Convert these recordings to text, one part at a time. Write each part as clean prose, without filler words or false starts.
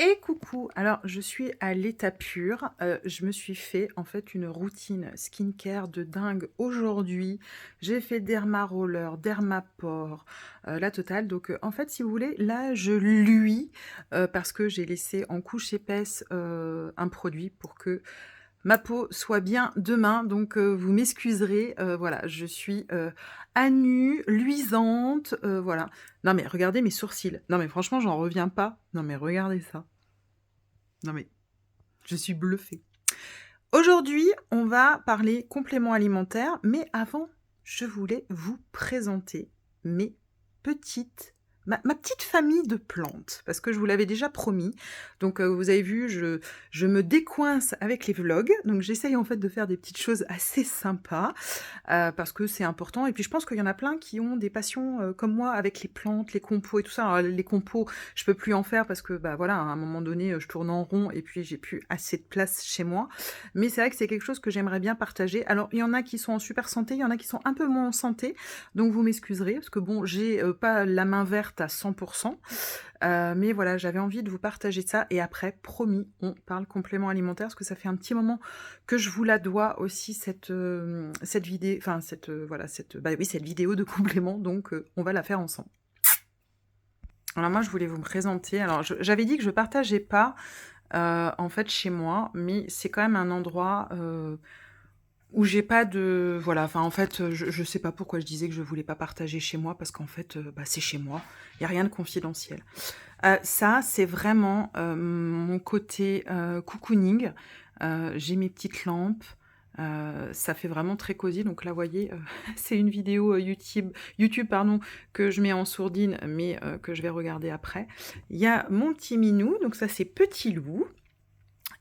Et coucou, alors je suis à l'état pur, je me suis fait en fait une routine skincare de dingue aujourd'hui. J'ai fait Dermaroller, Dermapore, la totale. Donc en fait, si vous voulez, là je luis, parce que j'ai laissé en couche épaisse, un produit pour que ma peau soit bien demain. Donc vous m'excuserez, voilà, je suis, à nu, luisante, voilà. Non mais regardez mes sourcils. Non mais franchement, j'en reviens pas. Non mais regardez ça. Non mais je suis bluffée. Aujourd'hui, on va parler compléments alimentaires, mais avant, je voulais vous présenter mes petites ma petite famille de plantes, parce que je vous l'avais déjà promis. Donc, vous avez vu, je me décoince avec les vlogs, donc j'essaye en fait de faire des petites choses assez sympas, parce que c'est important et puis je pense qu'il y en a plein qui ont des passions, comme moi avec les plantes, les compos et tout ça. Alors les compos, je peux plus en faire parce que, bah, voilà, à un moment donné, je tourne en rond et puis j'ai plus assez de place chez moi. Mais c'est vrai que c'est quelque chose que j'aimerais bien partager. Alors il y en a qui sont en super santé, il y en a qui sont un peu moins en santé, donc vous m'excuserez parce que bon, j'ai, pas la main verte à 100 mais voilà, j'avais envie de vous partager ça et après, promis, on parle compléments alimentaires parce que ça fait un petit moment que je vous la dois aussi cette vidéo, enfin cette, voilà, bah oui, cette vidéo de compléments, donc on va la faire ensemble. Alors moi, je voulais vous présenter, alors j'avais dit que je partageais pas, en fait chez moi, mais c'est quand même un endroit, où j'ai pas de voilà, enfin, en fait, je sais pas pourquoi je disais que je voulais pas partager chez moi parce qu'en fait, bah, c'est chez moi. Il y a rien de confidentiel. Ça, c'est vraiment, mon côté, cocooning. J'ai mes petites lampes, ça fait vraiment très cosy. Donc là, vous voyez, c'est une vidéo, YouTube, pardon, que je mets en sourdine, mais que je vais regarder après. Il y a mon petit minou, donc ça, c'est Petit Loup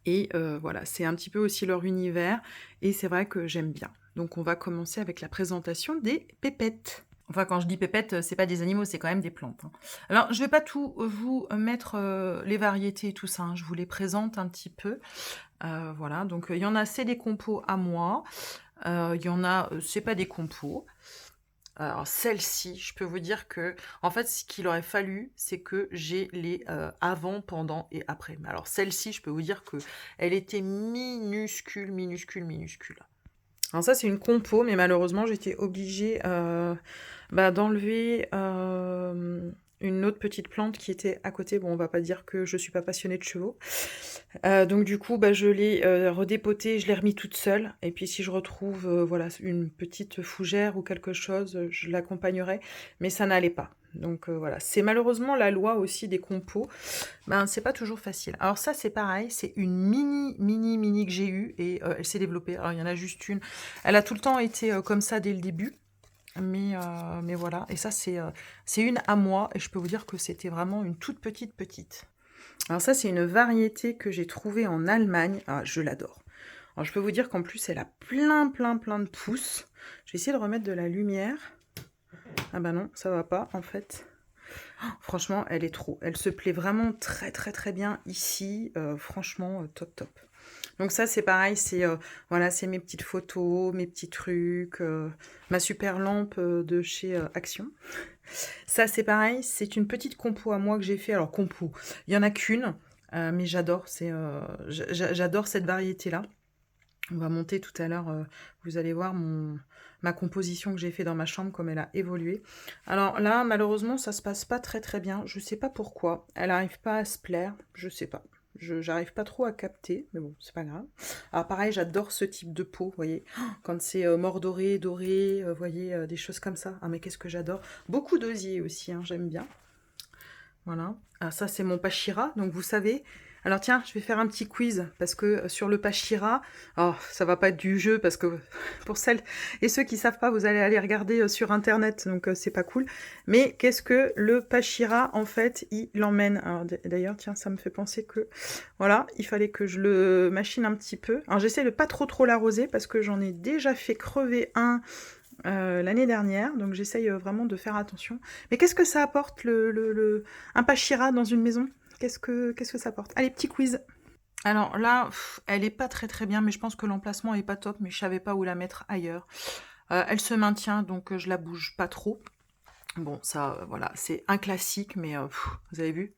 et voilà, c'est un petit peu aussi leur univers et c'est vrai que j'aime bien. Donc on va commencer avec la présentation des pépettes. Enfin, quand je dis pépettes, c'est pas des animaux, c'est quand même des plantes, hein. Alors, je vais pas tout vous mettre, les variétés et tout ça, hein, je vous les présente un petit peu. Voilà, donc il y en a, c'est des compos à moi, il y en a, c'est pas des compos. Alors celle-ci, je peux vous dire que, en fait, ce qu'il aurait fallu, c'est que j'ai les, avant, pendant et après. Mais alors celle-ci, je peux vous dire que elle était minuscule, minuscule, minuscule. Alors ça, c'est une compo, mais malheureusement, j'étais obligée, bah, d'enlever, une autre petite plante qui était à côté. Bon, on va pas dire que je suis pas passionnée de chevaux. Donc du coup, bah, je l'ai, redépotée, je l'ai remis toute seule et puis si je retrouve, voilà, une petite fougère ou quelque chose, je l'accompagnerai, mais ça n'allait pas. Donc voilà, c'est malheureusement la loi aussi des compos, ben, c'est pas toujours facile. Alors ça, c'est pareil, c'est une mini, mini, mini que j'ai eue et elle s'est développée. Alors il y en a juste une. Elle a tout le temps été, comme ça dès le début, mais voilà. Et ça, c'est une à moi et je peux vous dire que c'était vraiment une toute petite, petite. Alors ça, c'est une variété que j'ai trouvée en Allemagne. Ah, je l'adore. Alors je peux vous dire qu'en plus, elle a plein, plein, plein de pousses. Je vais essayer de remettre de la lumière. Ah bah non, ça va pas, en fait. Oh, franchement, elle est trop. Elle se plaît vraiment très, très, très bien ici. Franchement, top, top. Donc ça, c'est pareil, c'est voilà, c'est mes petites photos, mes petits trucs, ma super lampe de chez Action. Ça, c'est pareil, c'est une petite compo à moi que j'ai fait. Alors, compo, il y en a qu'une, mais j'adore, j'adore cette variété-là. On va monter tout à l'heure, vous allez voir ma composition que j'ai fait dans ma chambre, comme elle a évolué. Alors là, malheureusement, ça se passe pas très très bien. Je sais pas pourquoi. Elle n'arrive pas à se plaire, je sais pas. J'arrive pas trop à capter, mais bon, c'est pas grave. Alors pareil, j'adore ce type de peau, vous voyez. Quand c'est mordoré, doré, vous voyez, des choses comme ça. Ah mais qu'est-ce que j'adore. Beaucoup d'osier aussi, hein, j'aime bien. Voilà. Alors ça, c'est mon Pachira, donc vous savez. Alors tiens, je vais faire un petit quiz, parce que sur le Pachira, oh, ça va pas être du jeu, parce que pour celles et ceux qui savent pas, vous allez aller regarder sur Internet, donc c'est pas cool. Mais qu'est-ce que le Pachira, en fait, il emmène? Alors d'ailleurs, tiens, ça me fait penser que, voilà, il fallait que je le machine un petit peu. Alors j'essaie de pas trop l'arroser, parce que j'en ai déjà fait crever un l'année dernière, donc j'essaye vraiment de faire attention. Mais qu'est-ce que ça apporte un Pachira dans une maison? Qu'est-ce que ça apporte? Allez, petit quiz. Alors là, elle est pas très très bien, mais je pense que l'emplacement est pas top, mais je savais pas où la mettre ailleurs. Elle se maintient, donc je la bouge pas trop. Bon, ça, voilà, c'est un classique, mais vous avez vu?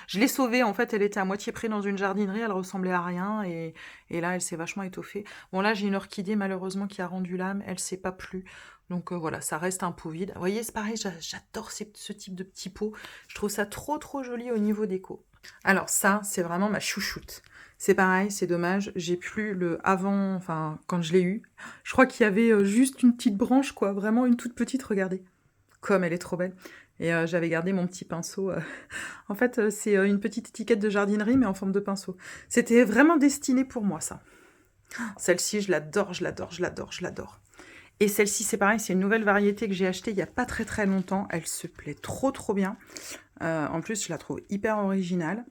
Je l'ai sauvée, en fait, elle était à moitié prise dans une jardinerie, elle ressemblait à rien, et là, elle s'est vachement étoffée. Bon, là, j'ai une orchidée, malheureusement, qui a rendu l'âme, elle s'est pas plu. Donc voilà, ça reste un pot vide. Vous voyez, c'est pareil, j'adore ce type de petits pots. Je trouve ça trop, trop joli au niveau déco. Alors ça, c'est vraiment ma chouchoute. C'est pareil, c'est dommage, j'ai plus le avant, enfin, quand je l'ai eu. Je crois qu'il y avait juste une petite branche, quoi, vraiment une toute petite, regardez. Comme elle est trop belle. Et j'avais gardé mon petit pinceau. En fait, c'est une petite étiquette de jardinerie, mais en forme de pinceau. C'était vraiment destiné pour moi, ça. Celle-ci, je l'adore, je l'adore, je l'adore, je l'adore. Et celle-ci, c'est pareil, c'est une nouvelle variété que j'ai achetée il n'y a pas très très longtemps. Elle se plaît trop trop bien. En plus, je la trouve hyper originale.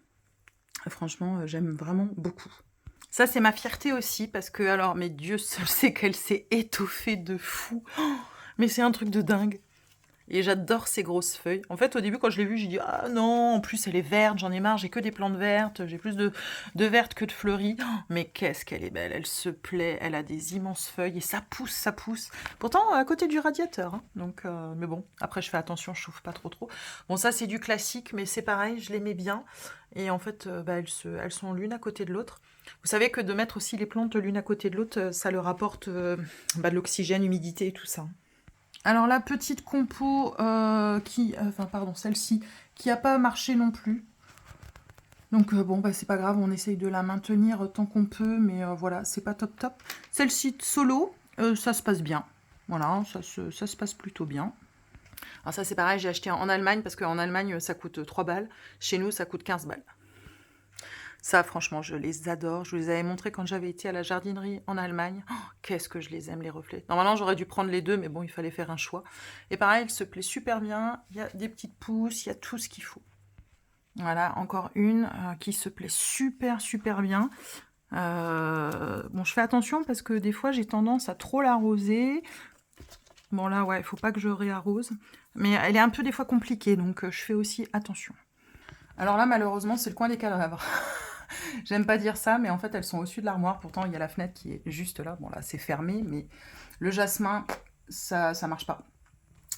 Franchement, j'aime vraiment beaucoup. Ça, c'est ma fierté aussi, parce que, alors, mais Dieu seul sait qu'elle s'est étoffée de fou. Oh, mais c'est un truc de dingue. Et j'adore ces grosses feuilles. En fait, au début, quand je l'ai vue, j'ai dit ah non, en plus elle est verte, j'en ai marre, j'ai que des plantes vertes, j'ai plus de vertes que de fleuries. Oh, mais qu'est-ce qu'elle est belle, elle se plaît, elle a des immenses feuilles et ça pousse, ça pousse. Pourtant, à côté du radiateur. Hein. Donc, mais bon, après, je fais attention, je chauffe pas trop trop. Bon, ça, c'est du classique, mais c'est pareil, je les mets bien. Et en fait, elles sont l'une à côté de l'autre. Vous savez que de mettre aussi les plantes l'une à côté de l'autre, ça leur apporte de l'oxygène, humidité et tout ça. Alors la petite compo celle-ci, qui n'a pas marché non plus. Donc bon, bah, c'est pas grave, on essaye de la maintenir tant qu'on peut, mais voilà, c'est pas top top. Celle-ci solo, ça se passe bien. Voilà, ça se passe plutôt bien. Alors ça c'est pareil, j'ai acheté en Allemagne, parce qu'en Allemagne ça coûte 3 balles. Chez nous ça coûte 15 balles. Ça, franchement, je les adore. Je vous les avais montrés quand j'avais été à la jardinerie en Allemagne. Oh, qu'est-ce que je les aime, les reflets. Normalement, j'aurais dû prendre les deux, mais bon, il fallait faire un choix. Et pareil, elle se plaît super bien. Il y a des petites pousses, il y a tout ce qu'il faut. Voilà, encore une qui se plaît super, super bien. Bon, je fais attention parce que des fois, j'ai tendance à trop l'arroser. Bon, là, ouais, il faut pas que je réarrose. Mais elle est un peu des fois compliquée, donc je fais aussi attention. Alors là, malheureusement, c'est le coin des cadavres. J'aime pas dire ça, mais en fait, elles sont au-dessus de l'armoire. Pourtant, il y a la fenêtre qui est juste là. Bon, là, c'est fermé, mais le jasmin, ça marche pas.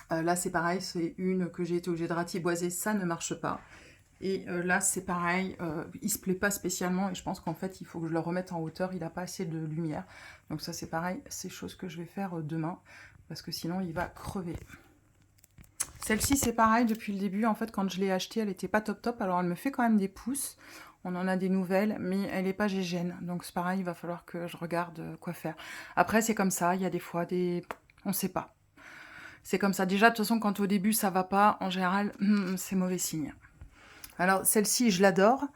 Là, c'est pareil, c'est une que j'ai été obligée de ratiboiser, ça ne marche pas. Et là, c'est pareil, il se plaît pas spécialement, et je pense qu'en fait, il faut que je le remette en hauteur, il n'a pas assez de lumière. Donc ça, c'est pareil, c'est chose que je vais faire demain, parce que sinon, il va crever. Celle-ci, c'est pareil, depuis le début, en fait, quand je l'ai achetée, elle n'était pas top top, alors elle me fait quand même des pousses. On en a des nouvelles, mais elle n'est pas gégène. Donc c'est pareil, il va falloir que je regarde quoi faire. Après, c'est comme ça, il y a des fois des... On ne sait pas. C'est comme ça. Déjà, de toute façon, quand au début, ça va pas, en général, c'est mauvais signe. Alors, celle-ci, je l'adore.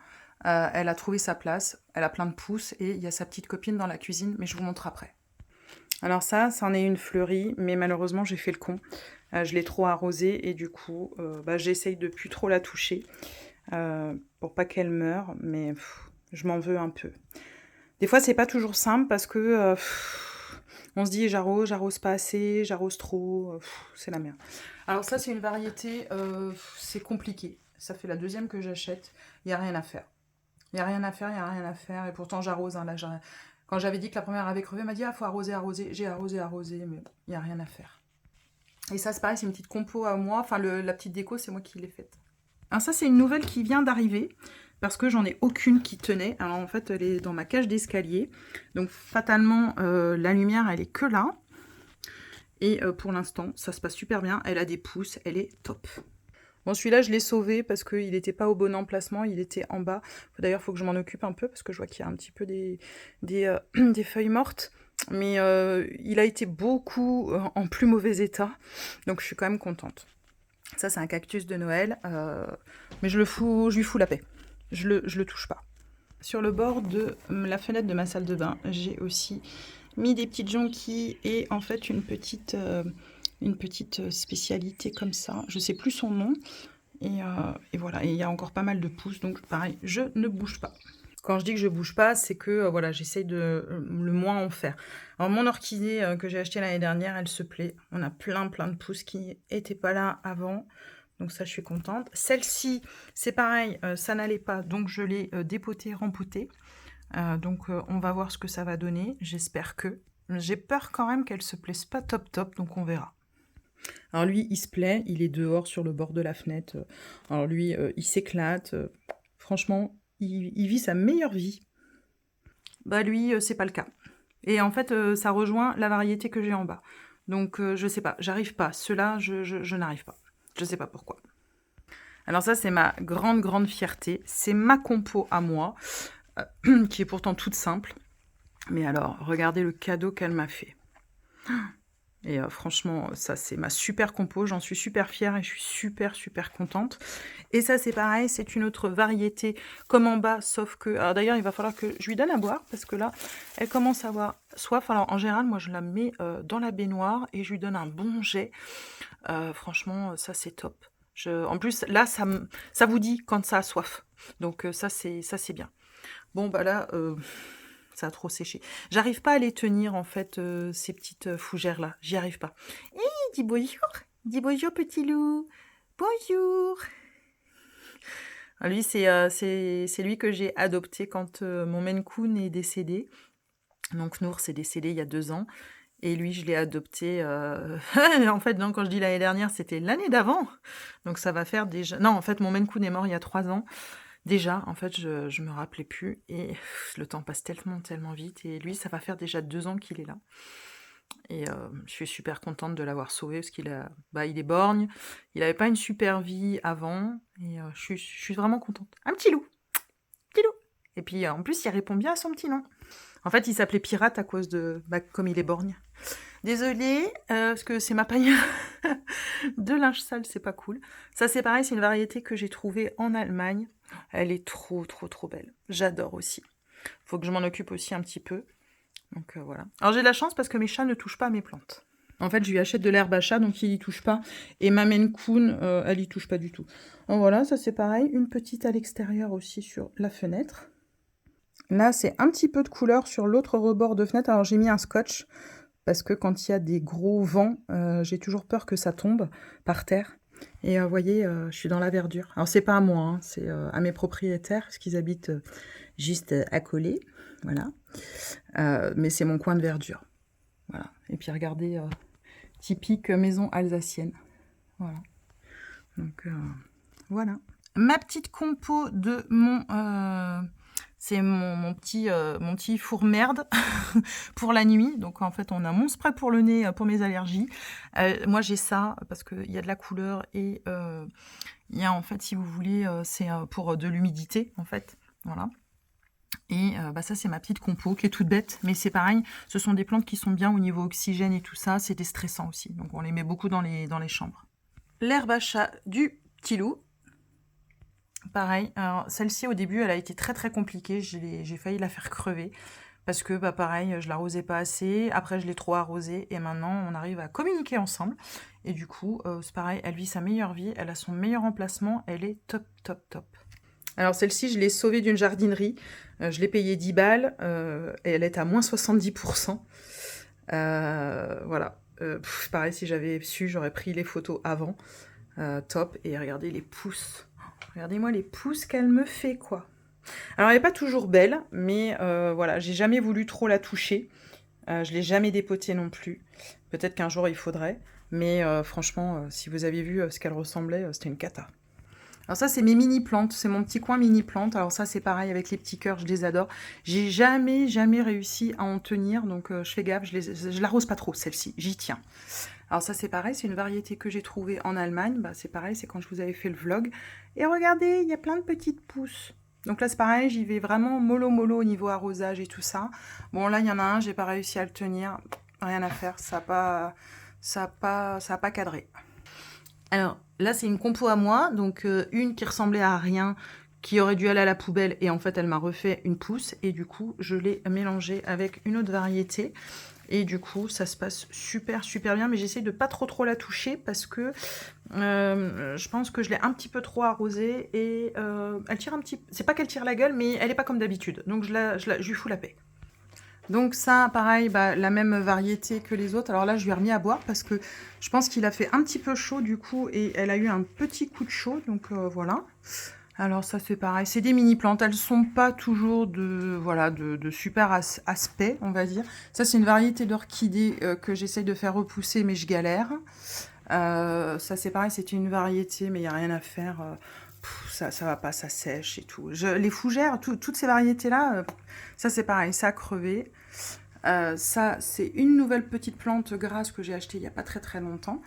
Elle a trouvé sa place. Elle a plein de pousses et il y a sa petite copine dans la cuisine, mais je vous montre après. Alors ça, c'en est une fleurie, mais malheureusement, j'ai fait le con. Je l'ai trop arrosée et du coup, j'essaye de plus trop la toucher. Pour pas qu'elle meure, mais je m'en veux un peu. Des fois, c'est pas toujours simple parce que on se dit j'arrose pas assez, j'arrose trop, c'est la merde. Alors ça, c'est une variété, c'est compliqué. Ça fait la deuxième que j'achète, il n'y a rien à faire. Il n'y a rien à faire, il n'y a rien à faire, et pourtant j'arrose. Hein, là, quand j'avais dit que la première avait crevé, elle m'a dit faut arroser, arroser. J'ai arrosé, mais il n'y a rien à faire. Et ça, c'est pareil, c'est une petite compo à moi, enfin la petite déco, c'est moi qui l'ai faite. Alors ça, c'est une nouvelle qui vient d'arriver, parce que j'en ai aucune qui tenait. Alors en fait, elle est dans ma cage d'escalier. Donc fatalement, la lumière, elle est que là. Et pour l'instant, ça se passe super bien. Elle a des pousses, elle est top. Bon, celui-là, je l'ai sauvé parce qu'il n'était pas au bon emplacement, il était en bas. D'ailleurs, il faut que je m'en occupe un peu, parce que je vois qu'il y a un petit peu des feuilles mortes. Mais il a été beaucoup en plus mauvais état, donc je suis quand même contente. Ça, c'est un cactus de Noël, mais je lui fous la paix. Je le touche pas. Sur le bord de la fenêtre de ma salle de bain, j'ai aussi mis des petites jonquilles et en fait une petite spécialité comme ça. Je sais plus son nom. Et voilà, et il y a encore pas mal de pousses, donc pareil, je ne bouge pas. Quand je dis que je bouge pas, c'est que voilà, j'essaye de le moins en faire. Alors mon orchidée que j'ai achetée l'année dernière, elle se plaît. On a plein de pousses qui n'étaient pas là avant. Donc ça, je suis contente. Celle-ci, c'est pareil, ça n'allait pas, donc je l'ai dépotée, rempotée. Donc on va voir ce que ça va donner. J'espère que. J'ai peur quand même qu'elle se plaise pas top top, donc on verra. Alors lui, il se plaît, il est dehors sur le bord de la fenêtre. Alors lui, il s'éclate. Franchement, il vit sa meilleure vie. Bah lui, c'est pas le cas. Et en fait, ça rejoint la variété que j'ai en bas. Donc je sais pas, j'arrive pas. Ceux-là, je n'arrive pas. Je sais pas pourquoi. Alors ça, c'est ma grande, grande fierté. C'est ma compo à moi, qui est pourtant toute simple. Mais alors, regardez le cadeau qu'elle m'a fait. Et franchement, ça, c'est ma super compo. J'en suis super fière et je suis super, super contente. Et ça, c'est pareil, c'est une autre variété comme en bas, sauf que... Alors d'ailleurs, il va falloir que je lui donne à boire, parce que là, elle commence à avoir soif. Alors en général, moi, je la mets dans la baignoire et je lui donne un bon jet. Franchement, ça, c'est top. En plus, là, ça vous dit quand ça a soif. Donc ça, c'est bien. Bon, bah là... ça a trop séché. J'arrive pas à les tenir, en fait, ces petites fougères-là. J'y arrive pas. Hé, dis bonjour. Dis bonjour, petit loup. Bonjour. Lui, c'est lui que j'ai adopté quand mon Maine Coon est décédé. Donc, Nours est décédé il y a 2 ans. Et lui, je l'ai adopté... en fait, non, quand je dis l'année dernière, c'était l'année d'avant. Donc, ça va faire déjà... Non, en fait, mon Maine Coon est mort il y a 3 ans. Déjà, en fait, je me rappelais plus et le temps passe tellement, tellement vite. Et lui, ça va faire déjà 2 ans qu'il est là. Et je suis super contente de l'avoir sauvé parce qu'il il est borgne. Il n'avait pas une super vie avant. Et je suis vraiment contente. Un petit loup. Petit loup. Et puis, en plus, il répond bien à son petit nom. En fait, il s'appelait Pirate à cause de... comme il est borgne. Désolée, parce que c'est ma panière de linge sale, c'est pas cool. Ça, c'est pareil, c'est une variété que j'ai trouvée en Allemagne. Elle est trop, trop, trop belle. J'adore aussi. Faut que je m'en occupe aussi un petit peu. Donc voilà. Alors j'ai de la chance parce que mes chats ne touchent pas à mes plantes. En fait, je lui achète de l'herbe à chat, donc il y touche pas. Et ma Maine Coon, elle y touche pas du tout. Donc voilà, ça c'est pareil. Une petite à l'extérieur aussi sur la fenêtre. Là, c'est un petit peu de couleur sur l'autre rebord de fenêtre. Alors j'ai mis un scotch parce que quand il y a des gros vents, j'ai toujours peur que ça tombe par terre. Et vous voyez, je suis dans la verdure. Alors c'est pas à moi, hein, c'est à mes propriétaires, parce qu'ils habitent juste à côté. Voilà. Mais c'est mon coin de verdure. Voilà. Et puis regardez, typique maison alsacienne. Voilà. Donc voilà. Ma petite compo de mon... c'est mon petit four merde pour la nuit. Donc en fait, on a mon spray pour le nez pour mes allergies. Moi, j'ai ça parce qu'il y a de la couleur et il y a en fait, si vous voulez, c'est pour de l'humidité en fait. Voilà. Et ça, c'est ma petite compo qui est toute bête. Mais c'est pareil, ce sont des plantes qui sont bien au niveau oxygène et tout ça. C'est déstressant aussi. Donc on les met beaucoup dans les chambres. L'herbe à chat du petit loup. Pareil, alors celle-ci au début elle a été très très compliquée, j'ai failli la faire crever parce que pareil je l'arrosais pas assez, après je l'ai trop arrosée et maintenant on arrive à communiquer ensemble et du coup c'est pareil, elle vit sa meilleure vie, elle a son meilleur emplacement, elle est top top top. Alors celle-ci je l'ai sauvée d'une jardinerie, je l'ai payée 10 balles et elle est à moins 70%. Voilà, pareil si j'avais su j'aurais pris les photos avant, top, et regardez les pousses. Regardez-moi les pousses qu'elle me fait, quoi. Alors, elle n'est pas toujours belle, mais voilà, j'ai jamais voulu trop la toucher. Je l'ai jamais dépotée non plus. Peut-être qu'un jour, il faudrait. Mais franchement, si vous aviez vu ce qu'elle ressemblait, c'était une cata. Alors ça, c'est mes mini-plantes. C'est mon petit coin mini-plantes. Alors ça, c'est pareil avec les petits cœurs, je les adore. J'ai jamais réussi à en tenir, donc je fais gaffe. Je l'arrose pas trop, celle-ci. J'y tiens. Alors ça, c'est pareil, c'est une variété que j'ai trouvée en Allemagne. C'est pareil, c'est quand je vous avais fait le vlog. Et regardez, il y a plein de petites pousses. Donc là, c'est pareil, j'y vais vraiment mollo au niveau arrosage et tout ça. Bon, là, il y en a un, j'ai pas réussi à le tenir. Rien à faire, ça a pas cadré. Alors, là, c'est une compo à moi. Donc, une qui ressemblait à rien, qui aurait dû aller à la poubelle. Et en fait, elle m'a refait une pousse. Et du coup, je l'ai mélangée avec une autre variété. Et du coup, ça se passe super, super bien. Mais j'essaie de pas trop la toucher parce que je pense que je l'ai un petit peu trop arrosée. Et elle tire un petit... C'est pas qu'elle tire la gueule, mais elle est pas comme d'habitude. Donc, je lui fous la paix. Donc ça, pareil, la même variété que les autres. Alors là, je lui ai remis à boire parce que je pense qu'il a fait un petit peu chaud du coup. Et elle a eu un petit coup de chaud. Donc voilà. Alors ça, c'est pareil. C'est des mini-plantes. Elles sont pas toujours de super aspect, on va dire. Ça, c'est une variété d'orchidées que j'essaye de faire repousser, mais je galère. Ça, c'est pareil, c'était une variété, mais il n'y a rien à faire. Ça va pas, ça sèche et tout. Les fougères, toutes ces variétés-là, ça, c'est pareil, ça a crevé. Ça, c'est une nouvelle petite plante grasse que j'ai achetée il n'y a pas très très longtemps.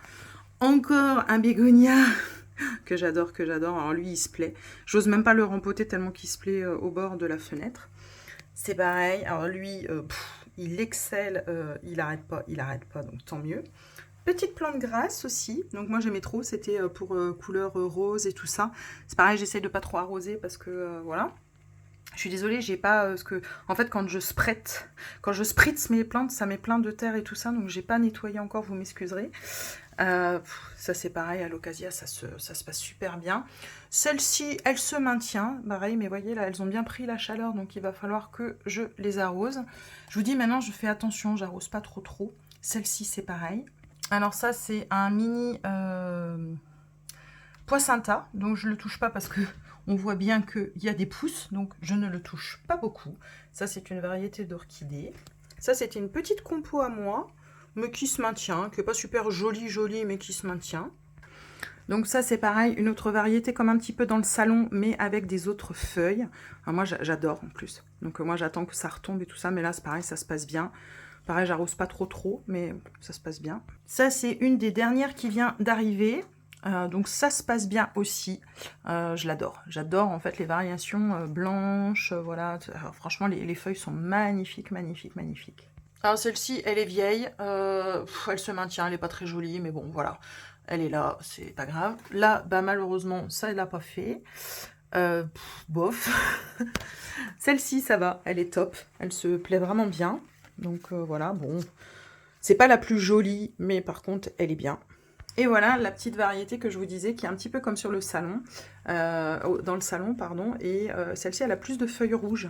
Encore un bégonia que j'adore, que j'adore. Alors lui, il se plaît. J'ose même pas le rempoter tellement qu'il se plaît au bord de la fenêtre. C'est pareil. Alors lui, il excelle, il arrête pas, donc tant mieux. Petite plante grasse aussi. Donc moi j'aimais trop, c'était pour couleur rose et tout ça. C'est pareil, j'essaie de pas trop arroser parce que voilà. Je suis désolée, j'ai pas ce que. En fait, quand je spritz mes plantes, ça met plein de terre et tout ça, donc j'ai pas nettoyé encore. Vous m'excuserez. Ça c'est pareil à l'occasion, ça se passe super bien. Celle-ci, elle se maintient, pareil, mais voyez là, elles ont bien pris la chaleur, donc il va falloir que je les arrose. Je vous dis maintenant, je fais attention, j'arrose pas trop trop. Celle-ci c'est pareil. Alors ça c'est un mini poissinta, donc je le touche pas parce que on voit bien qu'il y a des pousses, donc je ne le touche pas beaucoup. Ça c'est une variété d'orchidées. Ça c'était une petite compo à moi, mais qui se maintient, qui n'est pas super jolie, mais qui se maintient. Donc ça c'est pareil, une autre variété comme un petit peu dans le salon, mais avec des autres feuilles. Alors moi j'adore en plus. Donc moi j'attends que ça retombe et tout ça, mais là c'est pareil, ça se passe bien. Pareil, j'arrose pas trop, mais ça se passe bien. Ça c'est une des dernières qui vient d'arriver. Donc ça se passe bien aussi. Je l'adore. J'adore en fait les variations blanches. Voilà. Alors, franchement, les feuilles sont magnifiques, magnifiques, magnifiques. Alors celle-ci, elle est vieille. Elle se maintient. Elle n'est pas très jolie, mais bon, voilà. Elle est là, c'est pas grave. Là, bah malheureusement, ça, elle l'a pas fait. Bof. Celle-ci, ça va. Elle est top. Elle se plaît vraiment bien. Donc voilà, bon. C'est pas la plus jolie, mais par contre, elle est bien. Et voilà la petite variété que je vous disais, qui est un petit peu comme sur le salon, dans le salon, pardon. Et celle-ci, elle a plus de feuilles rouges.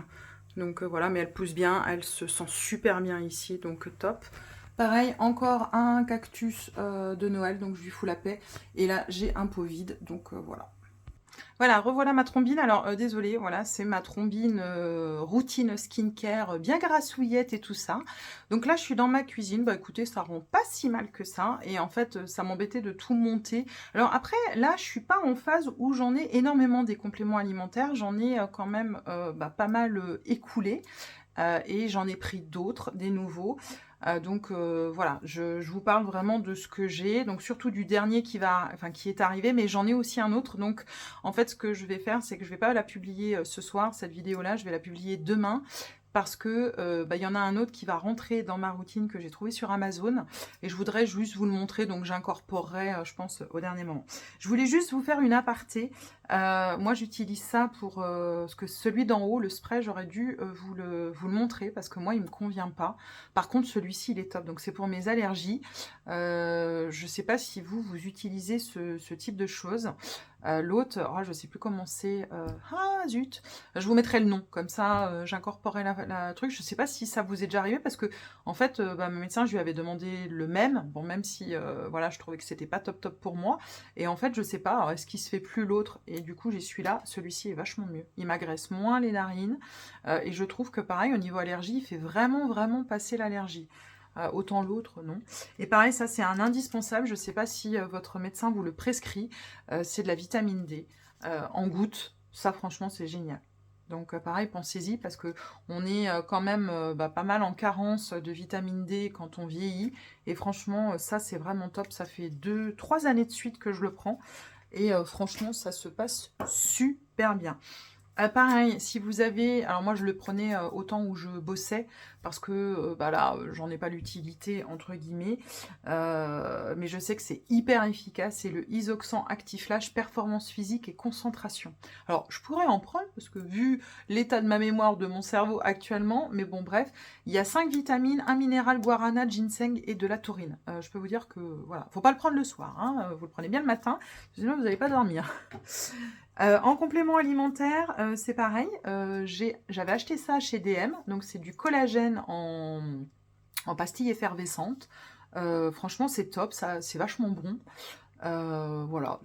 Donc voilà, mais elle pousse bien, elle se sent super bien ici, donc top. Pareil, encore un cactus de Noël, donc je lui fous la paix. Et là, j'ai un pot vide, donc voilà. Voilà, revoilà ma trombine. Alors, désolée, voilà, c'est ma trombine routine skincare, bien grassouillette et tout ça. Donc là, je suis dans ma cuisine. Bah écoutez, ça rend pas si mal que ça. Et en fait, ça m'embêtait de tout monter. Alors après, là, je suis pas en phase où j'en ai énormément des compléments alimentaires. J'en ai quand même pas mal écoulé. Et j'en ai pris d'autres, des nouveaux. Donc voilà, je vous parle vraiment de ce que j'ai, donc surtout du dernier qui est arrivé, mais j'en ai aussi un autre. Donc en fait, ce que je vais faire, c'est que je vais pas la publier ce soir, cette vidéo-là, je vais la publier demain. Parce que il y en a un autre qui va rentrer dans ma routine que j'ai trouvé sur Amazon. Et je voudrais juste vous le montrer, donc j'incorporerai, je pense, au dernier moment. Je voulais juste vous faire une aparté. Moi, j'utilise ça pour... parce que celui d'en haut, le spray, j'aurais dû vous le montrer parce que moi, il ne me convient pas. Par contre, celui-ci, il est top. Donc, c'est pour mes allergies. Je ne sais pas si vous utilisez ce type de choses. L'autre, oh, je ne sais plus comment c'est. Ah, zut. Je vous mettrai le nom. Comme ça, j'incorporerai la truc. Je ne sais pas si ça vous est déjà arrivé parce que, en fait, mon médecin, je lui avais demandé le même. Bon, même si, voilà, je trouvais que c'était pas top top pour moi. Et en fait, je sais pas, est-ce qu'il se fait plus l'autre? Et du coup, j'ai celui-là. Celui-ci est vachement mieux. Il m'agresse moins les narines. Et je trouve que, pareil, au niveau allergie, il fait vraiment, vraiment passer l'allergie. Autant l'autre, non. Et pareil, ça c'est un indispensable. Je ne sais pas si votre médecin vous le prescrit. C'est de la vitamine D en gouttes. Ça, franchement, c'est génial. Donc pareil, pensez-y parce que on est quand même pas mal en carence de vitamine D quand on vieillit. Et franchement, ça c'est vraiment top. Ça fait 3 années de suite que je le prends. Et franchement, ça se passe super bien. Pareil, si vous avez... Alors moi, je le prenais au temps où je bossais, parce que là, j'en ai pas l'utilité, entre guillemets. Mais je sais que c'est hyper efficace. C'est le Isoxan Actiflash, performance physique et concentration. Alors, je pourrais en prendre, parce que vu l'état de ma mémoire, de mon cerveau actuellement, mais bon, bref, il y a 5 vitamines, un minéral, guarana, ginseng et de la taurine. Je peux vous dire que, voilà, faut pas le prendre le soir, hein, vous le prenez bien le matin, sinon vous n'allez pas dormir. En complément alimentaire, c'est pareil. J'avais acheté ça chez DM. Donc, c'est du collagène en pastille effervescente. Franchement, c'est top. C'est vachement bon. Voilà,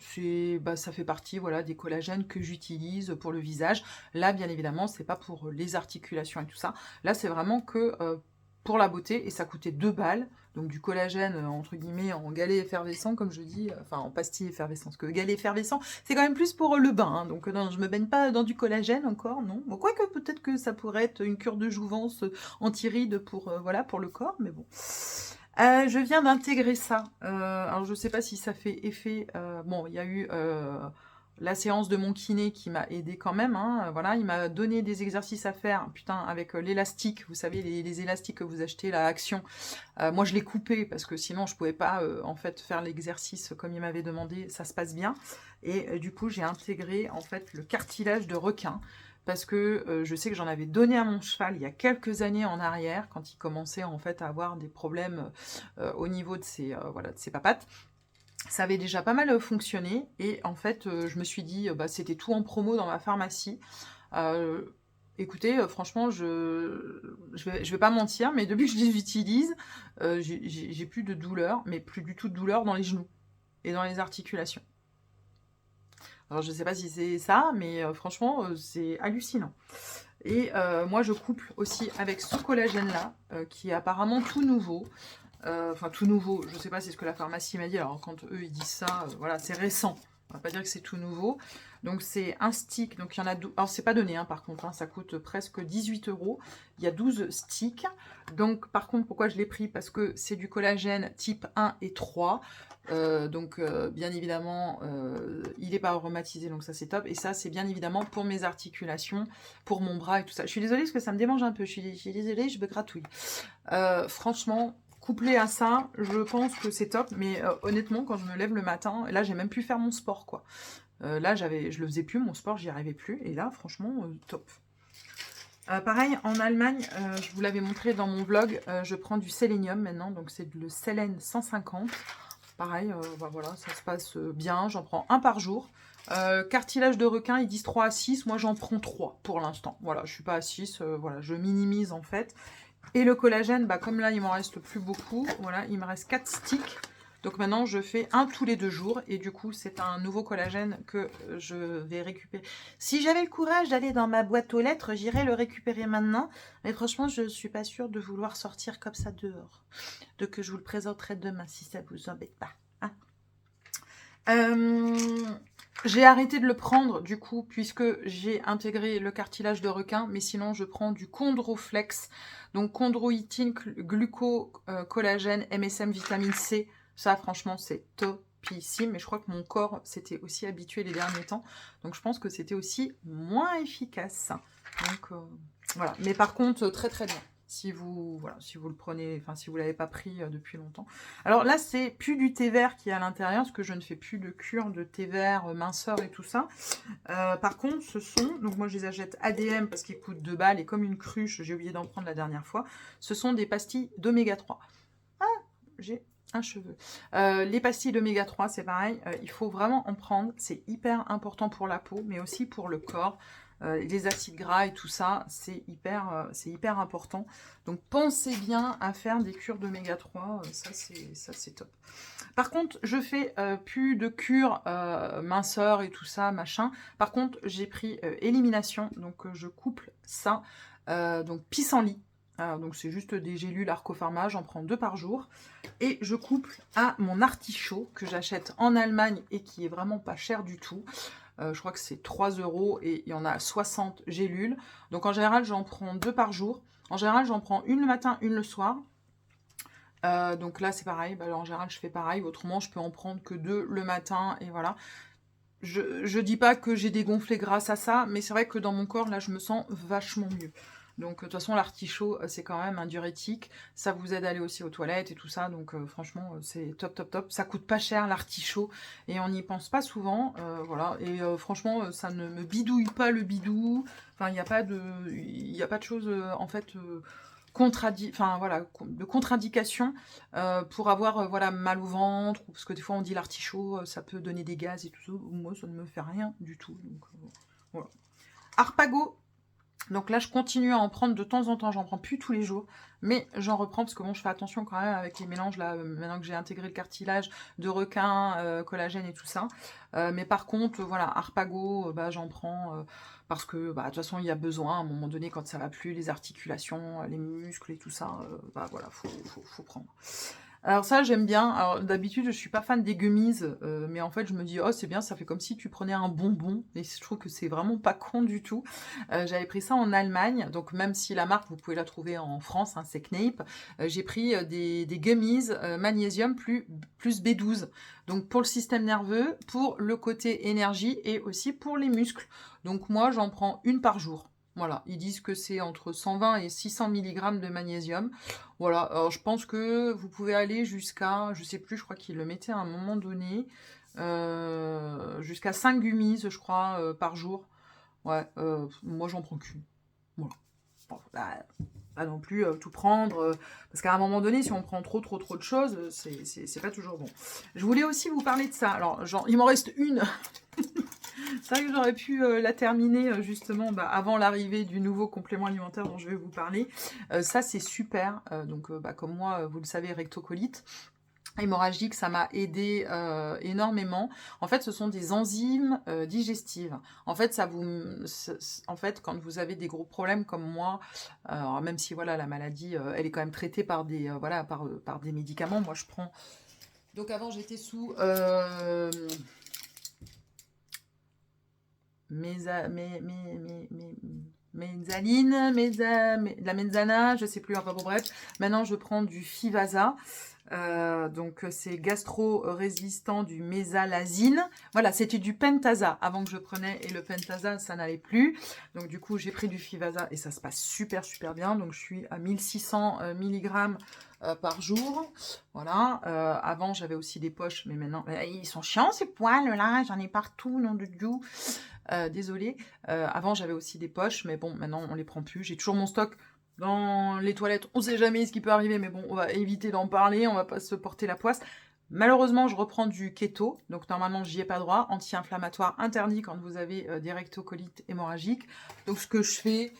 ça fait partie voilà, des collagènes que j'utilise pour le visage. Là, bien évidemment, c'est pas pour les articulations et tout ça. Là, c'est vraiment que pour la beauté, et ça coûtait 2 balles. Donc du collagène, entre guillemets, en galet effervescent, comme je dis, enfin en pastille effervescent, parce que galet effervescent, c'est quand même plus pour le bain, hein, donc non, je me baigne pas dans du collagène encore, non. Bon, quoique peut-être que ça pourrait être une cure de jouvence anti-rides pour, voilà, pour le corps, mais bon. Je viens d'intégrer ça, alors je sais pas si ça fait effet, bon, il y a eu... la séance de mon kiné qui m'a aidé quand même, hein, voilà, il m'a donné des exercices à faire, putain, avec l'élastique, vous savez, les élastiques que vous achetez, la Action. Moi, je l'ai coupé parce que sinon, je pouvais pas, en fait, faire l'exercice comme il m'avait demandé, ça se passe bien. Et du coup, j'ai intégré, en fait, le cartilage de requin parce que je sais que j'en avais donné à mon cheval il y a quelques années en arrière, quand il commençait, en fait, à avoir des problèmes au niveau de ses, voilà, de ses papates. Ça avait déjà pas mal fonctionné, et en fait, je me suis dit, bah, c'était tout en promo dans ma pharmacie. Écoutez, franchement, je vais pas mentir, mais depuis que je les utilise, j'ai plus de douleur, mais plus du tout de douleur dans les genoux et dans les articulations. Alors, je sais pas si c'est ça, mais franchement, c'est hallucinant. Et moi, je couple aussi avec ce collagène-là, qui est apparemment tout nouveau. Enfin, tout nouveau, je sais pas, c'est ce que la pharmacie m'a dit. Alors, quand eux, ils disent ça, voilà, c'est récent. On va pas dire que c'est tout nouveau. Donc, c'est un stick. Donc, il y en a 12. Alors, c'est pas donné, hein, par contre. Hein, ça coûte presque 18 €. Il y a 12 sticks. Donc, par contre, pourquoi je l'ai pris? Parce que c'est du collagène type 1 et 3. Donc, bien évidemment, il n'est pas aromatisé. Donc, ça, c'est top. Et ça, c'est bien évidemment pour mes articulations, pour mon bras et tout ça. Je suis désolée parce que ça me démange un peu. Je suis désolée, je me gratouille. Franchement... Couplé à ça, je pense que c'est top, mais honnêtement, quand je me lève le matin, là, j'ai même pu faire mon sport, quoi. Là, je le faisais plus, mon sport, j'y arrivais plus, et là, franchement, top. Pareil, en Allemagne, je vous l'avais montré dans mon vlog, je prends du sélénium maintenant, donc c'est le Sélène 150. Pareil, bah voilà, ça se passe bien, j'en prends un par jour. Cartilage de requin, ils disent 3 à 6, moi j'en prends 3 pour l'instant. Voilà, je suis pas à 6, voilà, je minimise en fait. Et le collagène, bah, comme là, il m'en reste plus beaucoup. Voilà, il me reste 4 sticks. Donc maintenant, je fais un tous les 2 jours. Et du coup, c'est un nouveau collagène que je vais récupérer. Si j'avais le courage d'aller dans ma boîte aux lettres, j'irais le récupérer maintenant. Mais franchement, je ne suis pas sûre de vouloir sortir comme ça dehors. Donc, je vous le présenterai demain, si ça ne vous embête pas. Hein. J'ai arrêté de le prendre, du coup, puisque j'ai intégré le cartilage de requin. Mais sinon, je prends du Chondroflex. Donc, chondroïtine, collagène, MSM, vitamine C. Ça, franchement, c'est topissime. Mais je crois que mon corps s'était aussi habitué les derniers temps. Donc, je pense que c'était aussi moins efficace. Donc, voilà. Mais par contre, très très bien. Si vous, voilà, si vous le prenez, enfin, si vous ne l'avez pas pris depuis longtemps. Alors là, c'est plus du thé vert qui est à l'intérieur, parce que je ne fais plus de cure de thé vert, minceur et tout ça. Par contre, ce sont, donc moi je les achète ADM parce qu'ils coûtent 2 balles, et comme une cruche, j'ai oublié d'en prendre la dernière fois, ce sont des pastilles d'oméga 3. Ah, j'ai un cheveu. Les pastilles d'oméga 3, c'est pareil, il faut vraiment en prendre, c'est hyper important pour la peau, mais aussi pour le corps. Les acides gras et tout ça, c'est hyper important. Donc pensez bien à faire des cures d'oméga 3, ça c'est top. Par contre, je fais plus de cure minceur et tout ça, machin. Par contre, j'ai pris élimination, donc je couple ça, donc pissenlit. Donc c'est juste des gélules Arcopharma, j'en prends 2 par jour. Et je couple à mon artichaut que j'achète en Allemagne et qui est vraiment pas cher du tout. Je crois que c'est 3 € et il y en a 60 gélules. Donc en général, j'en prends 2 par jour. En général, j'en prends une le matin, une le soir. Donc là, c'est pareil. Bah, en général, je fais pareil. Autrement, je peux en prendre que 2 le matin et voilà. Je dis pas que j'ai dégonflé grâce à ça, mais c'est vrai que dans mon corps, là, je me sens vachement mieux. Donc, de toute façon, l'artichaut, c'est quand même un diurétique. Ça vous aide à aller aussi aux toilettes et tout ça. Donc, franchement, c'est top, top, top. Ça coûte pas cher, l'artichaut. Et on n'y pense pas souvent. Voilà. Et franchement, ça ne me bidouille pas le bidou. Enfin, il n'y a pas de choses, en fait... voilà, de contre-indication pour avoir voilà, mal au ventre, parce que des fois on dit l'artichaut, ça peut donner des gaz et tout ça. Moi, ça ne me fait rien du tout. Donc, voilà. Harpago, Donc là, je continue à en prendre de temps en temps. J'en prends plus tous les jours, mais j'en reprends parce que bon, je fais attention quand même avec les mélanges là. Maintenant que j'ai intégré le cartilage de requin, collagène et tout ça. Mais par contre, voilà, Harpago, bah, j'en prends parce que bah, de toute façon, il y a besoin à un moment donné quand ça va plus, les articulations, les muscles et tout ça. Bah voilà, faut prendre. Alors ça, j'aime bien. Alors d'habitude, je suis pas fan des gummies, mais en fait, je me dis, oh, c'est bien, ça fait comme si tu prenais un bonbon. Et je trouve que c'est vraiment pas con du tout. J'avais pris ça en Allemagne, donc même si la marque, vous pouvez la trouver en France, hein, c'est Kneip. J'ai pris des gummies magnésium plus B12. Donc pour le système nerveux, pour le côté énergie et aussi pour les muscles. Donc moi, j'en prends une par jour. Voilà, ils disent que c'est entre 120 et 600 mg de magnésium. Voilà, alors je pense que vous pouvez aller jusqu'à, je sais plus, je crois qu'ils le mettaient à un moment donné, jusqu'à 5 gummies, je crois, par jour. Ouais, moi j'en prends qu'une. Voilà. Bon, bah, pas non plus tout prendre, parce qu'à un moment donné, si on prend trop de choses, c'est pas toujours bon. Je voulais aussi vous parler de ça. Alors, genre, il m'en reste une. C'est vrai que j'aurais pu la terminer justement bah, avant l'arrivée du nouveau complément alimentaire dont je vais vous parler. Ça, c'est super. Donc, bah, comme moi, vous le savez, rectocolite hémorragique, ça m'a aidé énormément. En fait, ce sont des enzymes digestives. En fait, en fait, quand vous avez des gros problèmes comme moi, alors même si voilà la maladie, elle est quand même traitée par des voilà par des médicaments. Moi, je prends. Donc avant, j'étais sous la Menzana, je sais plus, enfin bon bref. Maintenant, je prends du Fivasa. Donc c'est gastro-résistant du mésalazine. Voilà, c'était du Pentasa avant que je prenais et le Pentasa ça n'allait plus. Donc du coup j'ai pris du Fivasa et ça se passe super bien. Donc je suis à 1600 mg par jour. Voilà. Avant j'avais aussi des poches, mais maintenant ils sont chiants ces poils là, j'en ai partout, nom de Dieu. Désolée. Avant j'avais aussi des poches, mais bon maintenant on les prend plus. J'ai toujours mon stock dans les toilettes, on sait jamais ce qui peut arriver, mais bon, on va éviter d'en parler, on va pas se porter la poisse. Malheureusement, je reprends du keto, donc normalement, j'y ai pas droit. Anti-inflammatoire interdit quand vous avez des rectocolites hémorragiques. Donc, ce que je fais,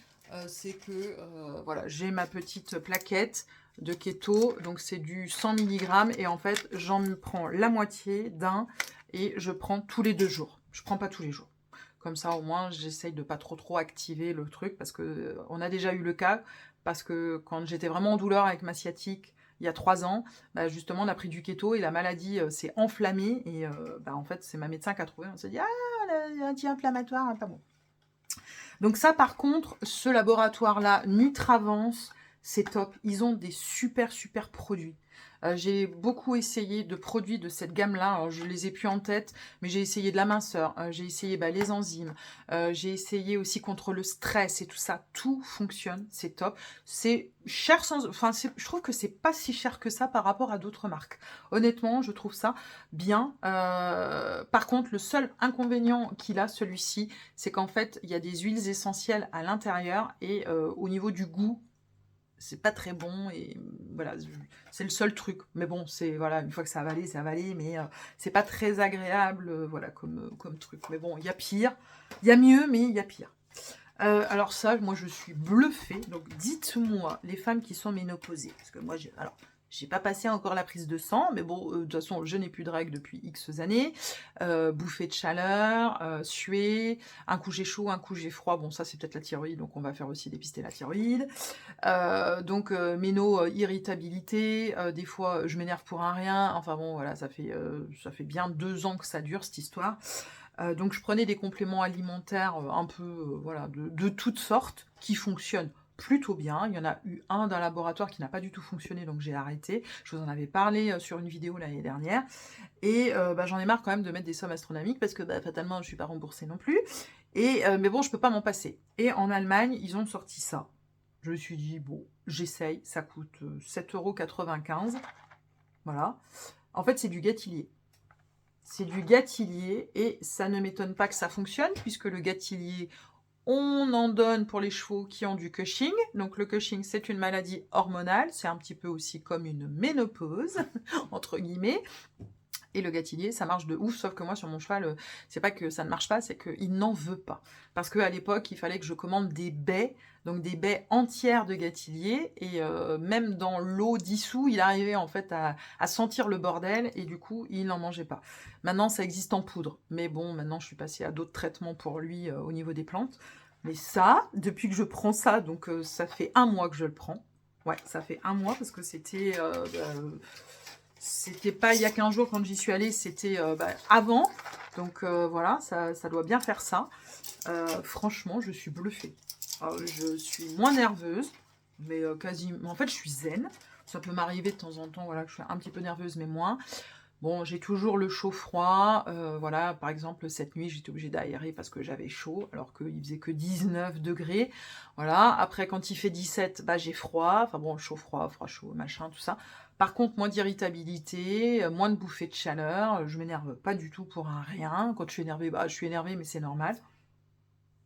c'est que, voilà, j'ai ma petite plaquette de keto, donc c'est du 100 mg, et en fait, j'en prends la moitié d'un, et je prends tous les 2 jours. Je prends pas tous les jours. Comme ça, au moins, j'essaye de pas trop activer le truc, parce que on a déjà eu le cas, parce que quand j'étais vraiment en douleur avec ma sciatique, il y a 3 ans, bah justement, on a pris du keto et la maladie s'est enflammée. Et bah, en fait, c'est ma médecin qui a trouvé. On s'est dit, ah, l'anti-inflammatoire, pas bon. Donc ça, par contre, ce laboratoire-là, Nutravance, c'est top. Ils ont des super produits. J'ai beaucoup essayé de produits de cette gamme-là. Alors, je les ai plus en tête, mais j'ai essayé de la minceur, j'ai essayé les enzymes, j'ai essayé aussi contre le stress et tout ça. Tout fonctionne, c'est top. C'est cher enfin, je trouve que c'est pas si cher que ça par rapport à d'autres marques. Honnêtement, je trouve ça bien. Par contre, le seul inconvénient qu'il a, celui-ci, c'est qu'en fait, il y a des huiles essentielles à l'intérieur et au niveau du goût, c'est pas très bon et voilà, c'est le seul truc. Mais bon, c'est voilà, une fois que c'est avalé, mais c'est pas très agréable, voilà, comme truc. Mais bon, il y a pire, il y a mieux, mais il y a pire. Alors ça, moi je suis bluffée. Donc dites-moi, les femmes qui sont ménopausées, parce que moi j'ai pas passé encore la prise de sang, mais bon, de toute façon, je n'ai plus de règles depuis X années. Bouffée de chaleur, suer, un coup j'ai chaud, un coup j'ai froid. Bon, ça, c'est peut-être la thyroïde, donc on va faire aussi dépister la thyroïde. Donc, irritabilité. Des fois, je m'énerve pour un rien. Enfin bon, voilà, ça fait bien 2 ans que ça dure, cette histoire. Donc, je prenais des compléments alimentaires un peu, voilà, de toutes sortes, qui fonctionnent plutôt bien. Il y en a eu un d'un laboratoire qui n'a pas du tout fonctionné, donc j'ai arrêté. Je vous en avais parlé sur une vidéo l'année dernière. Et bah, j'en ai marre quand même de mettre des sommes astronomiques, parce que bah, fatalement, je ne suis pas remboursée non plus. Et, mais bon, je ne peux pas m'en passer. Et en Allemagne, ils ont sorti ça. Je me suis dit, bon, j'essaye. Ça coûte 7,95 €. Voilà. En fait, c'est du gâtillier. C'est du gâtillier et ça ne m'étonne pas que ça fonctionne, puisque le gâtillier, on en donne pour les chevaux qui ont du Cushing. Donc le Cushing, c'est une maladie hormonale. C'est un petit peu aussi comme une ménopause, entre guillemets. Et le gâtillier, ça marche de ouf, sauf que moi, sur mon cheval, c'est pas que ça ne marche pas, c'est qu'il n'en veut pas. Parce qu'à l'époque, il fallait que je commande des baies, donc des baies entières de gâtillier, et même dans l'eau dissous, il arrivait en fait à sentir le bordel, et du coup, il n'en mangeait pas. Maintenant, ça existe en poudre, mais bon, maintenant, je suis passée à d'autres traitements pour lui au niveau des plantes. Mais ça, depuis que je prends ça, donc ça fait 1 mois que je le prends. Ouais, ça fait 1 mois, parce que c'était pas il y a 15 jours quand j'y suis allée, c'était avant. Donc voilà, ça doit bien faire ça. Franchement, je suis bluffée. Je suis moins nerveuse, mais quasiment. En fait, je suis zen. Ça peut m'arriver de temps en temps, voilà, que je suis un petit peu nerveuse, mais moins. Bon, j'ai toujours le chaud-froid. Voilà, par exemple, cette nuit, j'étais obligée d'aérer parce que j'avais chaud, alors qu'il faisait que 19 degrés. Voilà, après, quand il fait 17, bah, j'ai froid. Enfin bon, chaud-froid, froid-chaud, machin, tout ça. Par contre, moins d'irritabilité, moins de bouffées de chaleur. Je m'énerve pas du tout pour un rien. Quand je suis énervée, bah, je suis énervée, mais c'est normal.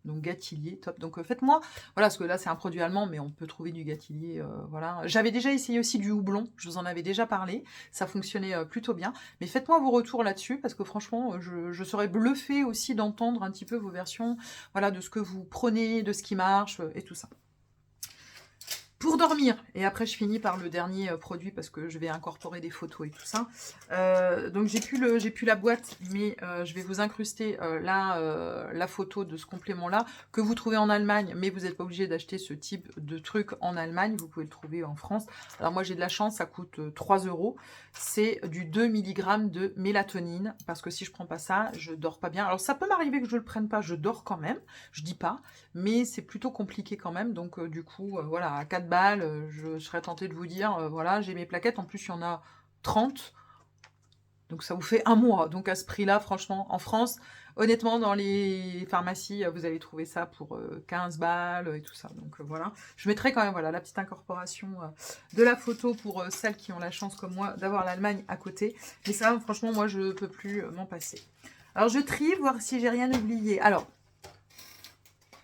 Donc gâtillier, top. Donc faites-moi, voilà, parce que là c'est un produit allemand, mais on peut trouver du gâtillier, voilà. J'avais déjà essayé aussi du houblon, je vous en avais déjà parlé, ça fonctionnait plutôt bien. Mais faites-moi vos retours là-dessus, parce que franchement, je serais bluffée aussi d'entendre un petit peu vos versions, voilà, de ce que vous prenez, de ce qui marche, et tout ça. Pour dormir, et après je finis par le dernier produit parce que je vais incorporer des photos et tout ça. Donc j'ai plus la boîte, mais je vais vous incruster la photo de ce complément-là que vous trouvez en Allemagne, mais vous n'êtes pas obligé d'acheter ce type de truc en Allemagne, vous pouvez le trouver en France. Alors moi j'ai de la chance, ça coûte 3 €. C'est du 2 mg de mélatonine, parce que si je prends pas ça, je dors pas bien. Alors ça peut m'arriver que je le prenne pas, je dors quand même, je dis pas, mais c'est plutôt compliqué quand même, donc du coup, voilà, à 4 balles, je serais tentée de vous dire, voilà, j'ai mes plaquettes, en plus il y en a 30, donc ça vous fait 1 mois, donc à ce prix-là, franchement, en France, honnêtement, dans les pharmacies, vous allez trouver ça pour 15 balles et tout ça, donc voilà. Je mettrai quand même, voilà, la petite incorporation de la photo pour celles qui ont la chance, comme moi, d'avoir l'Allemagne à côté, mais ça, franchement, moi, je peux plus m'en passer. Alors, je trie, voir si j'ai rien oublié. Alors,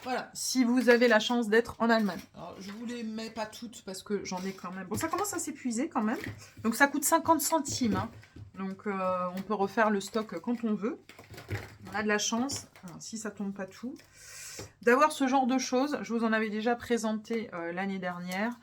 voilà, si vous avez la chance d'être en Allemagne. Alors, je vous les mets pas toutes parce que j'en ai quand même. Bon, ça commence à s'épuiser quand même. Donc, ça coûte 50 centimes. Hein. Donc, on peut refaire le stock quand on veut. On a de la chance, alors, si ça tombe pas tout, d'avoir ce genre de choses. Je vous en avais déjà présenté l'année dernière.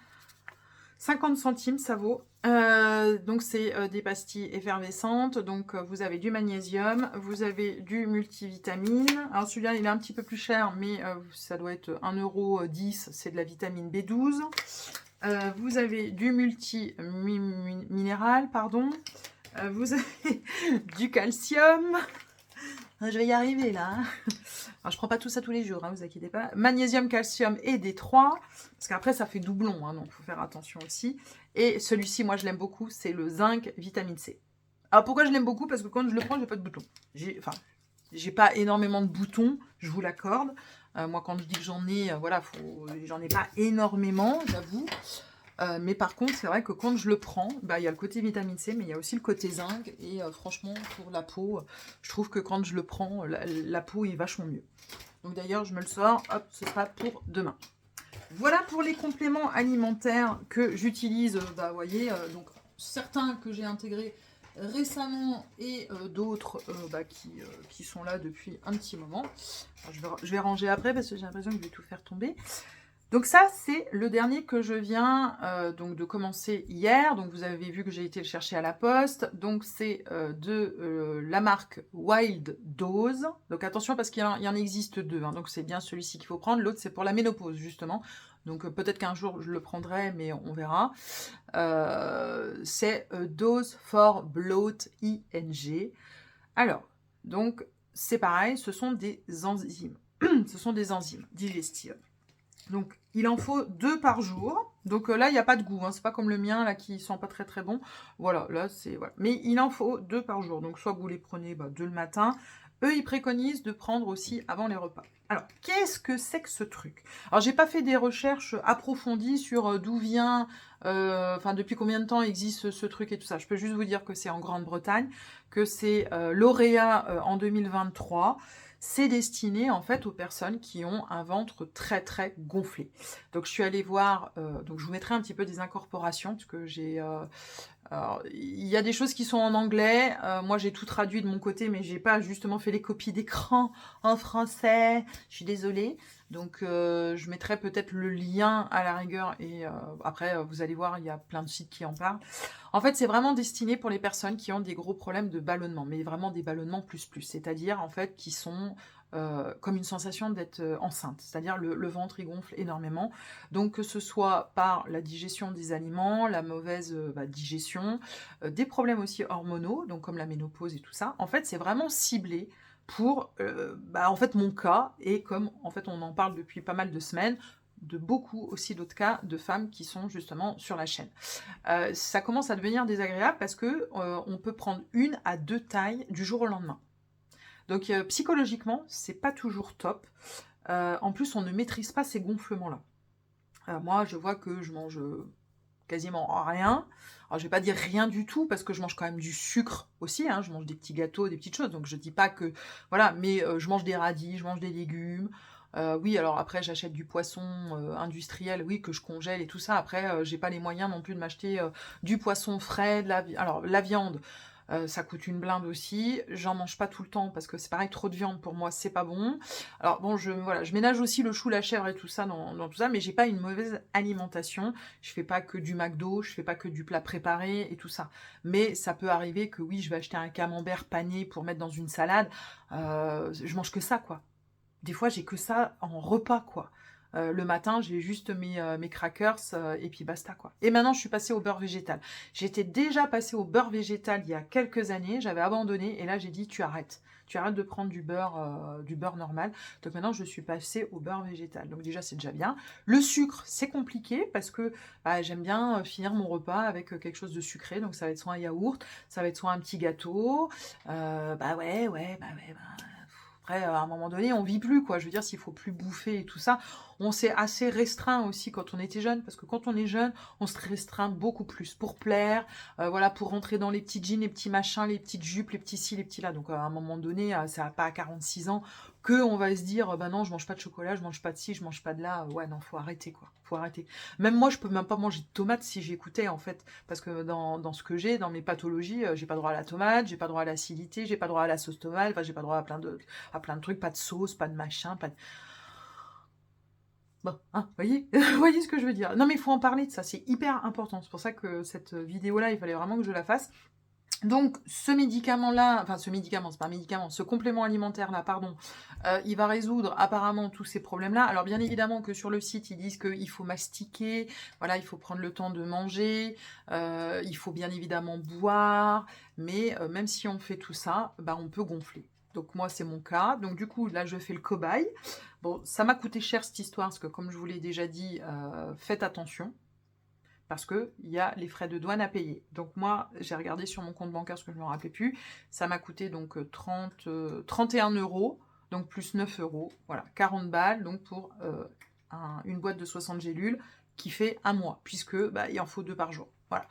50 centimes, ça vaut. Donc, c'est des pastilles effervescentes. Donc, vous avez du magnésium, vous avez du multivitamine. Alors, celui-là, il est un petit peu plus cher, mais ça doit être 1,10 €. C'est de la vitamine B12. Vous avez du multiminéral, pardon. Vous avez du calcium. Je vais y arriver là. Alors, je prends pas tout ça tous les jours, hein, vous inquiétez pas. Magnésium, calcium et D3. Parce qu'après, ça fait doublon, hein, donc il faut faire attention aussi. Et celui-ci, moi, je l'aime beaucoup, c'est le zinc vitamine C. Alors, pourquoi je l'aime beaucoup? Parce que quand je le prends, j'ai pas de boutons. J'ai pas énormément de boutons, je vous l'accorde. Moi, quand je dis que j'en ai, voilà, j'en ai pas énormément, j'avoue. Mais par contre, c'est vrai que quand je le prends, il y a le côté vitamine C, mais il y a aussi le côté zinc. Et franchement, pour la peau, je trouve que quand je le prends, la peau est vachement mieux. Donc d'ailleurs, je me le sors, hop, ce sera pour demain. Voilà pour les compléments alimentaires que j'utilise, vous voyez, donc certains que j'ai intégrés récemment et d'autres qui sont là depuis un petit moment. Alors, je vais ranger après parce que j'ai l'impression que je vais tout faire tomber. Donc ça, c'est le dernier que je viens donc de commencer hier. Donc vous avez vu que j'ai été le chercher à la poste. Donc c'est de la marque Wild Dose. Donc attention parce qu'il y en existe deux. Hein. Donc c'est bien celui-ci qu'il faut prendre. L'autre, c'est pour la ménopause, justement. Donc peut-être qu'un jour, je le prendrai, mais on verra. C'est Dose for Bloat ING. Alors, donc c'est pareil, ce sont des enzymes. Ce sont des enzymes digestives. Donc, il en faut 2 par jour. Donc là, il n'y a pas de goût. Hein. C'est pas comme le mien, là, qui sent pas très très bon. Voilà, là, c'est... Voilà. Mais il en faut 2 par jour. Donc, soit vous les prenez 2 le matin. Eux, ils préconisent de prendre aussi avant les repas. Alors, qu'est-ce que c'est que ce truc? Alors, j'ai pas fait des recherches approfondies sur d'où vient... depuis combien de temps existe ce truc et tout ça. Je peux juste vous dire que c'est en Grande-Bretagne, que c'est lauréat en 2023. C'est destiné en fait aux personnes qui ont un ventre très très gonflé. Donc je suis allée voir, donc je vous mettrai un petit peu des incorporations parce que j'ai Alors, il y a des choses qui sont en anglais. Moi, j'ai tout traduit de mon côté, mais j'ai pas justement fait les copies d'écran en français. Je suis désolée. Donc, je mettrai peut-être le lien à la rigueur. Et après, vous allez voir, il y a plein de sites qui en parlent. En fait, c'est vraiment destiné pour les personnes qui ont des gros problèmes de ballonnement, mais vraiment des ballonnements plus plus. C'est-à-dire, en fait, qui sont comme une sensation d'être enceinte. C'est-à-dire le ventre, il gonfle énormément. Donc, que ce soit par la digestion des aliments, la mauvaise digestion, des problèmes aussi hormonaux, donc comme la ménopause et tout ça. En fait, c'est vraiment ciblé pour, en fait, mon cas, et comme en fait on en parle depuis pas mal de semaines, de beaucoup aussi d'autres cas de femmes qui sont justement sur la chaîne. Ça commence à devenir désagréable parce que on peut prendre 1 à 2 tailles du jour au lendemain. Donc psychologiquement, c'est pas toujours top. En plus, on ne maîtrise pas ces gonflements-là. Moi, je vois que je mange quasiment rien. Alors, je vais pas dire rien du tout parce que je mange quand même du sucre aussi. Hein. Je mange des petits gâteaux, des petites choses. Donc, je dis pas que voilà, mais je mange des radis, je mange des légumes. Oui, alors après, j'achète du poisson industriel, oui, que je congèle et tout ça. Après, j'ai pas les moyens non plus de m'acheter du poisson frais, alors la viande. Ça coûte une blinde aussi. J'en mange pas tout le temps parce que c'est pareil, trop de viande pour moi, c'est pas bon. Alors bon, voilà, je ménage aussi le chou, la chèvre et tout ça dans tout ça, mais j'ai pas une mauvaise alimentation. Je fais pas que du McDo, je fais pas que du plat préparé et tout ça. Mais ça peut arriver que oui, je vais acheter un camembert pané pour mettre dans une salade. Je mange que ça, quoi. Des fois, j'ai que ça en repas, quoi. Le matin, j'ai juste mes crackers et puis basta, quoi. Et maintenant, je suis passée au beurre végétal. J'étais déjà passée au beurre végétal il y a quelques années. J'avais abandonné et là, j'ai dit, tu arrêtes. Tu arrêtes de prendre du beurre normal. Donc maintenant, je suis passée au beurre végétal. Donc déjà, c'est déjà bien. Le sucre, c'est compliqué parce que j'aime bien finir mon repas avec quelque chose de sucré. Donc ça va être soit un yaourt, ça va être soit un petit gâteau. Après, à un moment donné, on vit plus, quoi. Je veux dire, s'il faut plus bouffer et tout ça, on s'est assez restreint aussi quand on était jeune, parce que quand on est jeune, on se restreint beaucoup plus pour plaire, voilà, pour rentrer dans les petits jeans, les petits machins, les petites jupes, les petits ci, les petits là. Donc, à un moment donné, ça va pas à 46 ans que on va se dire, bah non, je mange pas de chocolat, je mange pas de ci, je mange pas de là. Ouais, non, faut arrêter, quoi. Faut arrêter. Même moi, je peux même pas manger de tomates si j'écoutais, en fait, parce que dans ce que j'ai, dans mes pathologies, j'ai pas droit à la tomate, j'ai pas droit à l'acidité, j'ai pas droit à la sauce tomate, enfin, j'ai pas droit à plein de trucs, pas de sauce, pas de machin, pas de... Bon, hein, voyez, voyez ce que je veux dire. Non, mais il faut en parler de ça, c'est hyper important. C'est pour ça que cette vidéo-là, il fallait vraiment que je la fasse. Donc, ce médicament-là, enfin, ce médicament, c'est pas un médicament, ce complément alimentaire-là, pardon, il va résoudre apparemment tous ces problèmes-là. Alors, bien évidemment que sur le site, ils disent qu'il faut mastiquer, voilà, il faut prendre le temps de manger, il faut bien évidemment boire, mais même si on fait tout ça, on peut gonfler. Donc moi, c'est mon cas. Donc du coup, là, je fais le cobaye. Bon, ça m'a coûté cher cette histoire, parce que comme je vous l'ai déjà dit, faites attention, parce qu'il y a les frais de douane à payer. Donc moi, j'ai regardé sur mon compte bancaire, parce que je ne me rappelais plus, ça m'a coûté donc 31 euros, donc plus 9 euros, voilà, 40 balles, donc pour une boîte de 60 gélules, qui fait un mois, puisque il en faut 2 par jour. Voilà.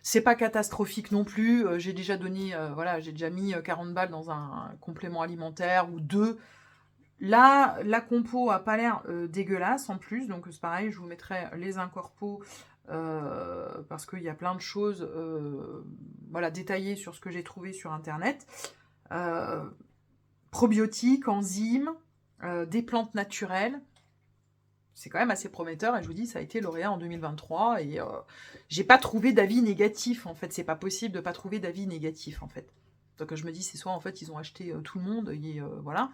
C'est pas catastrophique non plus. J'ai déjà donné, voilà, j'ai déjà mis 40 balles dans un complément alimentaire ou 2. Là, la compo a pas l'air dégueulasse en plus, donc c'est pareil, je vous mettrai les incorpos parce qu'il y a plein de choses voilà, détaillées sur ce que j'ai trouvé sur internet. Probiotiques, enzymes, des plantes naturelles. C'est quand même assez prometteur et je vous dis, ça a été lauréat en 2023 et j'ai pas trouvé d'avis négatif en fait. C'est pas possible de pas trouver d'avis négatif en fait. Donc je me dis, c'est soit en fait ils ont acheté tout le monde et voilà.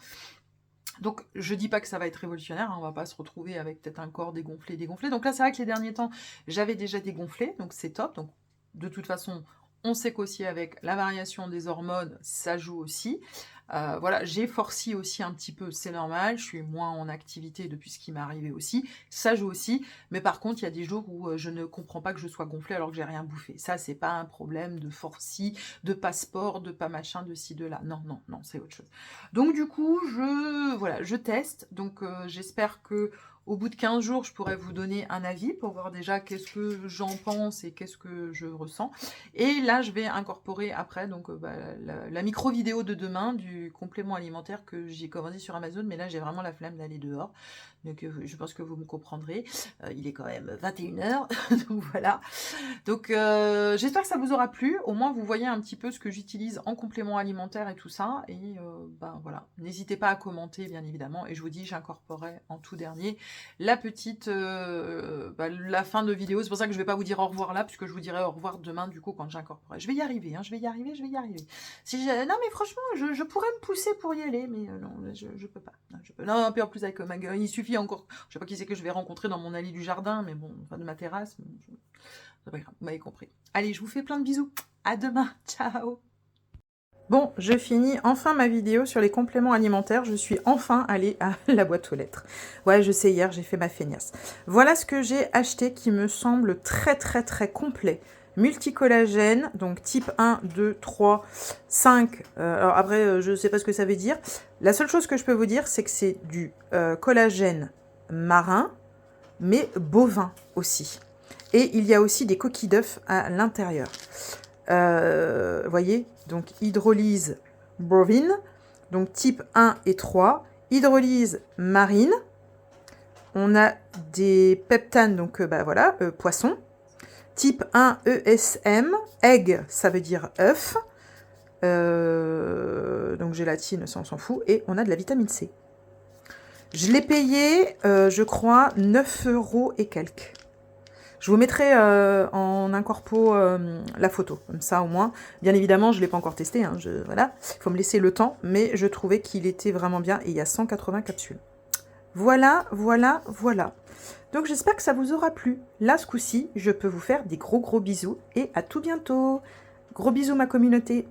Donc, je dis pas que ça va être révolutionnaire, hein, on va pas se retrouver avec peut-être un corps dégonflé. Donc là, c'est vrai que les derniers temps, j'avais déjà dégonflé, donc c'est top. Donc, de toute façon, on sait qu'aussi avec la variation des hormones, ça joue aussi. Voilà, j'ai forci aussi un petit peu, c'est normal, je suis moins en activité depuis ce qui m'est arrivé aussi, ça joue aussi, mais par contre, il y a des jours où je ne comprends pas que je sois gonflée alors que j'ai rien bouffé. Ça, c'est pas un problème de forci, de passeport, de pas machin, de ci, de là. Non, non, non, c'est autre chose. Donc du coup, voilà, je teste, donc j'espère que Au bout de 15 jours, je pourrais vous donner un avis pour voir déjà qu'est-ce que j'en pense et qu'est-ce que je ressens. Et là, je vais incorporer après donc, la micro-vidéo de demain du complément alimentaire que j'ai commandé sur Amazon. Mais là, j'ai vraiment la flemme d'aller dehors. Donc, je pense que vous me comprendrez. Il est quand même 21h. Donc, voilà. Donc, j'espère que ça vous aura plu. Au moins, vous voyez un petit peu ce que j'utilise en complément alimentaire et tout ça. Et voilà. N'hésitez pas à commenter, bien évidemment. Et je vous dis, j'incorporerai en tout dernier la petite, la fin de vidéo. C'est pour ça que je ne vais pas vous dire au revoir là, puisque je vous dirai au revoir demain, du coup, quand j'incorporerai. Je vais y arriver, hein, je vais y arriver. Non, mais franchement, je pourrais me pousser pour y aller, mais non, je peux pas. Non, non, puis en plus, avec ma gueule, il suffit encore. Je sais pas qui c'est que je vais rencontrer dans mon allée du jardin, mais bon, enfin de ma terrasse. C'est pas grave, vous m'avez compris. Allez, je vous fais plein de bisous. À demain. Ciao. Bon, je finis enfin ma vidéo sur les compléments alimentaires. Je suis enfin allée à la boîte aux lettres. Ouais, je sais, hier, j'ai fait ma feignasse. Voilà ce que j'ai acheté qui me semble très, très, très complet. Multicollagène, donc type 1, 2, 3, 5. Alors après, je ne sais pas ce que ça veut dire. La seule chose que je peux vous dire, c'est que c'est du collagène marin, mais bovin aussi. Et il y a aussi des coquilles d'œufs à l'intérieur. Voyez, donc hydrolyse bovine, donc type 1 et 3, hydrolyse marine, on a des peptanes, donc voilà, poisson, type 1 ESM, egg, ça veut dire œuf, donc gélatine, ça on s'en fout, et on a de la vitamine C. Je l'ai payé, je crois, 9 € et quelques. Je vous mettrai en incorpo la photo, comme ça au moins. Bien évidemment, je ne l'ai pas encore testé, hein, voilà. Il faut me laisser le temps, mais je trouvais qu'il était vraiment bien et il y a 180 capsules. Voilà, voilà, voilà. Donc j'espère que ça vous aura plu. Là, ce coup-ci, je peux vous faire des gros bisous et à tout bientôt. Gros bisous ma communauté.